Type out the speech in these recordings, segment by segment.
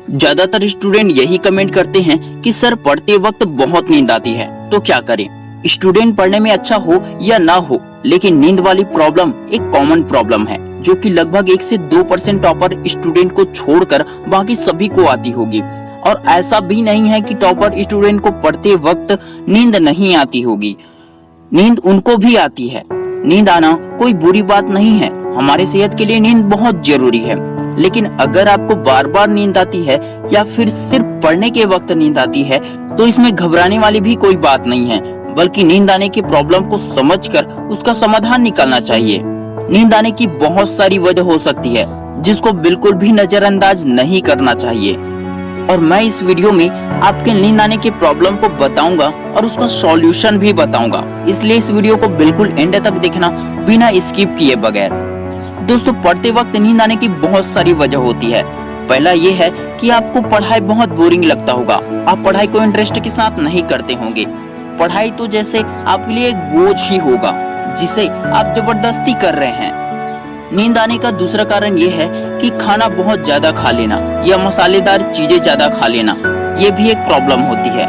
ज्यादातर स्टूडेंट यही कमेंट करते हैं कि सर पढ़ते वक्त बहुत नींद आती है, तो क्या करें। स्टूडेंट पढ़ने में अच्छा हो या ना हो, लेकिन नींद वाली प्रॉब्लम एक कॉमन प्रॉब्लम है जो कि लगभग 1 से 2% टॉपर स्टूडेंट को छोड़कर बाकी सभी को आती होगी। और ऐसा भी नहीं है कि टॉपर स्टूडेंट को पढ़ते वक्त नींद नहीं आती होगी, नींद उनको भी आती है। नींद आना कोई बुरी बात नहीं है, हमारे सेहत के लिए नींद बहुत जरूरी है। लेकिन अगर आपको बार बार नींद आती है या फिर सिर्फ पढ़ने के वक्त नींद आती है, तो इसमें घबराने वाली भी कोई बात नहीं है, बल्कि नींद आने की प्रॉब्लम को समझकर उसका समाधान निकालना चाहिए। नींद आने की बहुत सारी वजह हो सकती है जिसको बिल्कुल भी नजरअंदाज नहीं करना चाहिए, और मैं इस वीडियो में आपके नींद आने के प्रॉब्लम को बताऊंगा और उसका सॉल्यूशन भी बताऊंगा। इसलिए इस वीडियो को बिल्कुल एंड तक देखना, बिना स्किप किए बगैर। दोस्तों, पढ़ते वक्त नींद आने की बहुत सारी वजह होती है। पहला ये है कि आपको पढ़ाई बहुत बोरिंग लगता होगा, आप पढ़ाई को इंटरेस्ट के साथ नहीं करते होंगे। पढ़ाई तो जैसे आपके लिए एक बोझ ही होगा जिसे आप जबरदस्ती कर रहे हैं। नींद आने का दूसरा कारण ये है कि खाना बहुत ज्यादा खा लेना या मसालेदार चीजें ज्यादा खा लेना, ये भी एक प्रॉब्लम होती है।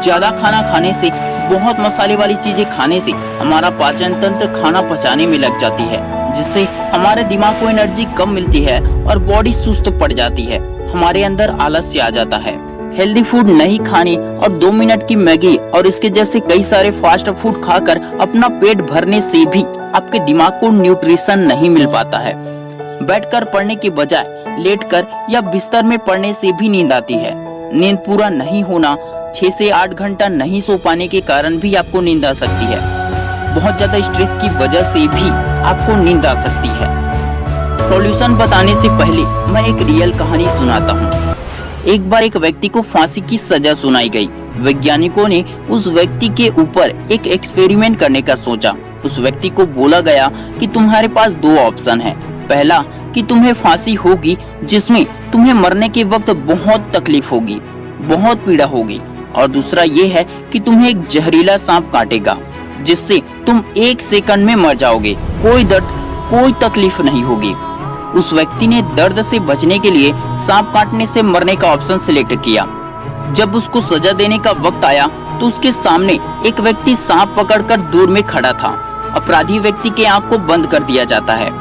ज्यादा खाना खाने से, बहुत मसाले वाली चीजें खाने से हमारा पाचन तंत्र खाना पचाने में लग जाती है, जिससे हमारे दिमाग को एनर्जी कम मिलती है और बॉडी सुस्त पड़ जाती है, हमारे अंदर आलस्य आ जाता है। हेल्दी फूड नहीं खाने और 2 मिनट की मैगी और इसके जैसे कई सारे फास्ट फूड खाकर अपना पेट भरने से भी आपके दिमाग को न्यूट्रिशन नहीं मिल पाता है। बैठकर पढ़ने के बजाय लेटकर या बिस्तर में पढ़ने से भी नींद आती है। नींद पूरा नहीं होना, 6 से 8 घंटा नहीं सो पाने के कारण भी आपको नींद आ सकती है। बहुत ज्यादा स्ट्रेस की वजह से भी आपको नींद आ सकती है। सॉल्यूशन बताने से पहले मैं एक रियल कहानी सुनाता हूँ। एक बार एक व्यक्ति को फांसी की सजा सुनाई गई। वैज्ञानिकों ने उस व्यक्ति के ऊपर एक एक्सपेरिमेंट करने का सोचा। उस व्यक्ति को बोला गया कि तुम्हारे पास 2 ऑप्शन है। पहला कि तुम्हें फांसी होगी, जिसमें तुम्हें मरने के वक्त बहुत तकलीफ होगी, बहुत पीड़ा होगी, और दूसरा ये है कि तुम्हें एक जहरीला सांप काटेगा, जिससे तुम 1 सेकंड में मर जाओगे, कोई दर्द, कोई तकलीफ नहीं होगी। उस व्यक्ति ने दर्द से बचने के लिए सांप काटने से मरने का ऑप्शन सिलेक्ट किया। जब उसको सजा देने का वक्त आया तो उसके सामने एक व्यक्ति सांप पकड़कर दूर में खड़ा था। अपराधी व्यक्ति के आंख को बंद कर दिया जाता है।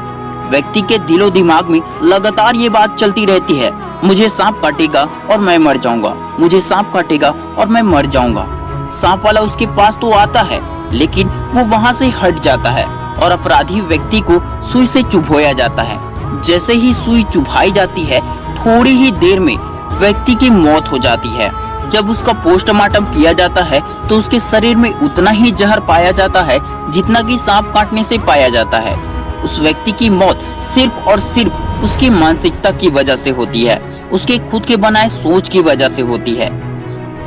व्यक्ति के दिलो दिमाग में लगातार ये बात चलती रहती है, मुझे सांप काटेगा और मैं मर जाऊंगा, मुझे सांप काटेगा और मैं मर जाऊंगा। सांप वाला उसके पास तो आता है, लेकिन वो वहां से हट जाता है और अपराधी व्यक्ति को सुई से चुभोया जाता है। जैसे ही सुई चुभाई जाती है, थोड़ी ही देर में व्यक्ति की मौत हो जाती है। जब उसका पोस्टमार्टम किया जाता है तो उसके शरीर में उतना ही जहर पाया जाता है जितना कि सांप काटने से पाया जाता है। उस व्यक्ति की मौत सिर्फ और सिर्फ उसकी मानसिकता की वजह से होती है, उसके खुद के बनाए सोच की वजह से होती है।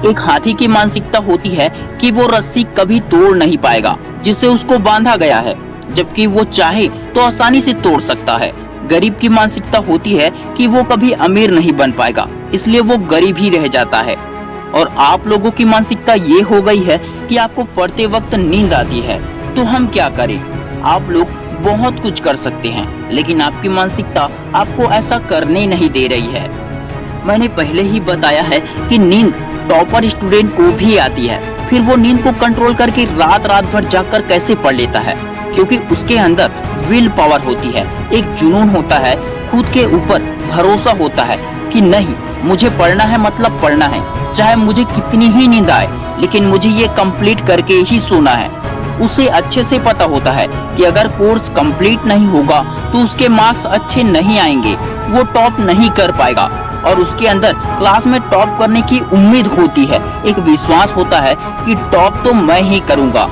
एक हाथी की मानसिकता होती है कि वो रस्सी कभी तोड़ नहीं पाएगा जिसे उसको बांधा गया है, जबकि वो चाहे तो आसानी से तोड़ सकता है। गरीब की मानसिकता होती है कि वो कभी अमीर नहीं बन पाएगा, इसलिए वो गरीब ही रह जाता है। और आप लोगों की मानसिकता ये हो गई है कि आपको पढ़ते वक्त नींद आती है, तो हम क्या करें। आप लोग बहुत कुछ कर सकते हैं, लेकिन आपकी मानसिकता आपको ऐसा करने नहीं दे रही है। मैंने पहले ही बताया है कि नींद टॉपर स्टूडेंट को भी आती है, फिर वो नींद को कंट्रोल करके रात भर जागकर कैसे पढ़ लेता है, क्योंकि उसके अंदर विल पावर होती है, एक जुनून होता है, खुद के ऊपर भरोसा होता है कि नहीं, मुझे पढ़ना है मतलब पढ़ना है, चाहे मुझे कितनी ही नींद आए, लेकिन मुझे ये कंप्लीट करके ही सोना है। उसे अच्छे से पता होता है कि अगर कोर्स कंप्लीट नहीं होगा तो उसके मार्क्स अच्छे नहीं आएंगे, वो टॉप नहीं कर पाएगा, और उसके अंदर क्लास में टॉप करने की उम्मीद होती है, एक विश्वास होता है कि टॉप तो मैं ही करूंगा,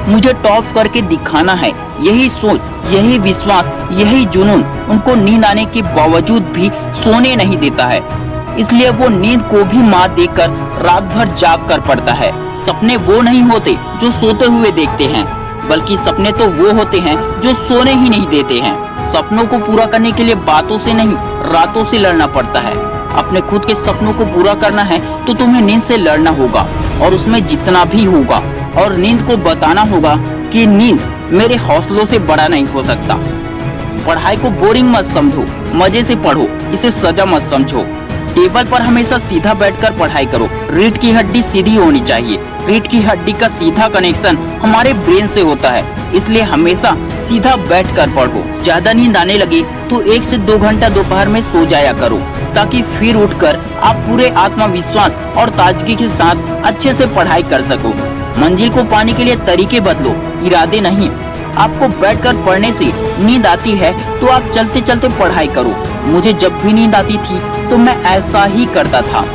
मुझे टॉप करके दिखाना है। यही सोच, यही विश्वास, यही जुनून उनको नींद आने के बावजूद भी सोने नहीं देता है। इसलिए वो नींद को भी मात देकर रात भर जाग कर पढ़ता है। सपने वो नहीं होते जो सोते हुए देखते हैं, बल्कि सपने तो वो होते हैं जो सोने ही नहीं देते हैं। सपनों को पूरा करने के लिए बातों से नहीं, रातों से लड़ना पड़ता है। अपने खुद के सपनों को पूरा करना है तो तुम्हें नींद से लड़ना होगा, और उसमें जितना भी होगा, और नींद को बताना होगा कि नींद मेरे हौसलों से बड़ा नहीं हो सकता। पढ़ाई को बोरिंग मत समझो, मजे से पढ़ो, इसे सजा मत समझो। टेबल पर हमेशा सीधा बैठकर पढ़ाई करो। रीढ़ की हड्डी सीधी होनी चाहिए। रीढ़ की हड्डी का सीधा कनेक्शन हमारे ब्रेन से होता है, इसलिए हमेशा सीधा बैठकर पढ़ो। ज्यादा नींद आने लगे तो 1 से 2 घंटा दोपहर में सो जाया करो, ताकि फिर उठकर आप पूरे आत्मविश्वास और ताजगी के साथ अच्छे से पढ़ाई कर सको। मंजिल को पाने के लिए तरीके बदलो, इरादे नहीं। आपको बैठकर पढ़ने से नींद आती है तो आप चलते चलते पढ़ाई करो। मुझे जब भी नींद आती थी तो मैं ऐसा ही करता था।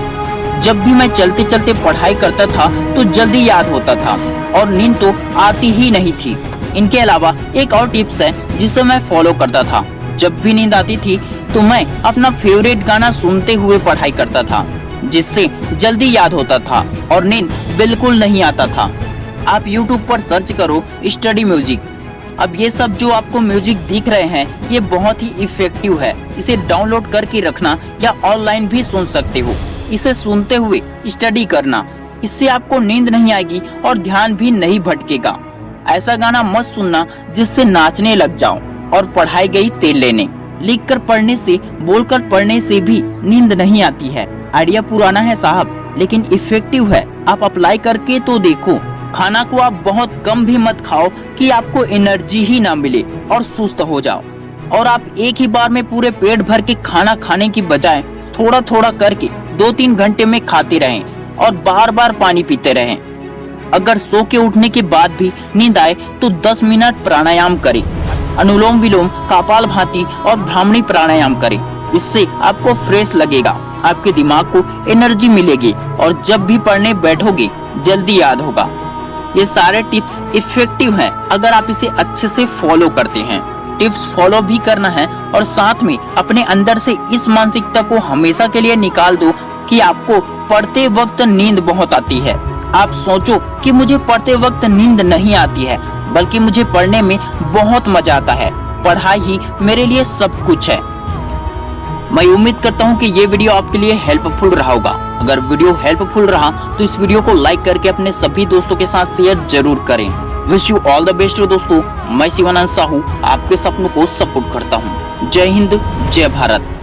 जब भी मैं चलते चलते पढ़ाई करता था तो जल्दी याद होता था और नींद तो आती ही नहीं थी। इनके अलावा एक और टिप्स है जिसे मैं फॉलो करता था। जब भी नींद आती थी तो मैं अपना फेवरेट गाना सुनते हुए पढ़ाई करता था, जिससे जल्दी याद होता था और नींद बिल्कुल नहीं आता था। आप YouTube पर सर्च करो स्टडी म्यूजिक। अब ये सब जो आपको म्यूजिक दिख रहे हैं ये बहुत ही इफेक्टिव है। इसे डाउनलोड करके रखना या ऑनलाइन भी सुन सकते हो। इसे सुनते हुए स्टडी करना, इससे आपको नींद नहीं आएगी और ध्यान भी नहीं भटकेगा। ऐसा गाना मत सुनना जिससे नाचने लग जाओ और पढ़ाई गई तेल लेने। लिख कर पढ़ने से, बोलकर पढ़ने से भी नींद नहीं आती है। आइडिया पुराना है साहब, लेकिन इफेक्टिव है। आप अप्लाई करके तो देखो। खाना को आप बहुत कम भी मत खाओ कि आपको एनर्जी ही ना मिले और सुस्त हो जाओ। और आप एक ही बार में पूरे पेट भर के खाना खाने की बजाय थोड़ा थोड़ा करके 2-3 घंटे में खाते रहें और बार बार पानी पीते रहें। अगर सो के उठने के बाद भी नींद आए तो 10 मिनट प्राणायाम करें। अनुलोम विलोम, कपालभाति और भ्रामरी प्राणायाम करें। इससे आपको फ्रेश लगेगा, आपके दिमाग को एनर्जी मिलेगी और जब भी पढ़ने बैठोगे जल्दी याद होगा। ये सारे टिप्स इफेक्टिव हैं अगर आप इसे अच्छे से फॉलो करते हैं। टिप्स फॉलो भी करना है और साथ में अपने अंदर से इस मानसिकता को हमेशा के लिए निकाल दो कि आपको पढ़ते वक्त नींद बहुत आती है। आप सोचो कि मुझे पढ़ते वक्त नींद नहीं आती है, बल्कि मुझे पढ़ने में बहुत मजा आता है। पढ़ाई ही मेरे लिए सब कुछ है। मैं उम्मीद करता हूँ कि ये वीडियो आपके लिए हेल्पफुल रहा होगा। अगर वीडियो हेल्पफुल रहा तो इस वीडियो को लाइक करके अपने सभी दोस्तों के साथ शेयर जरूर करें। Wish you all the best दोस्तों। मैं शिवानंद साहू आपके सपनों को सपोर्ट करता हूँ। जय हिंद, जय भारत।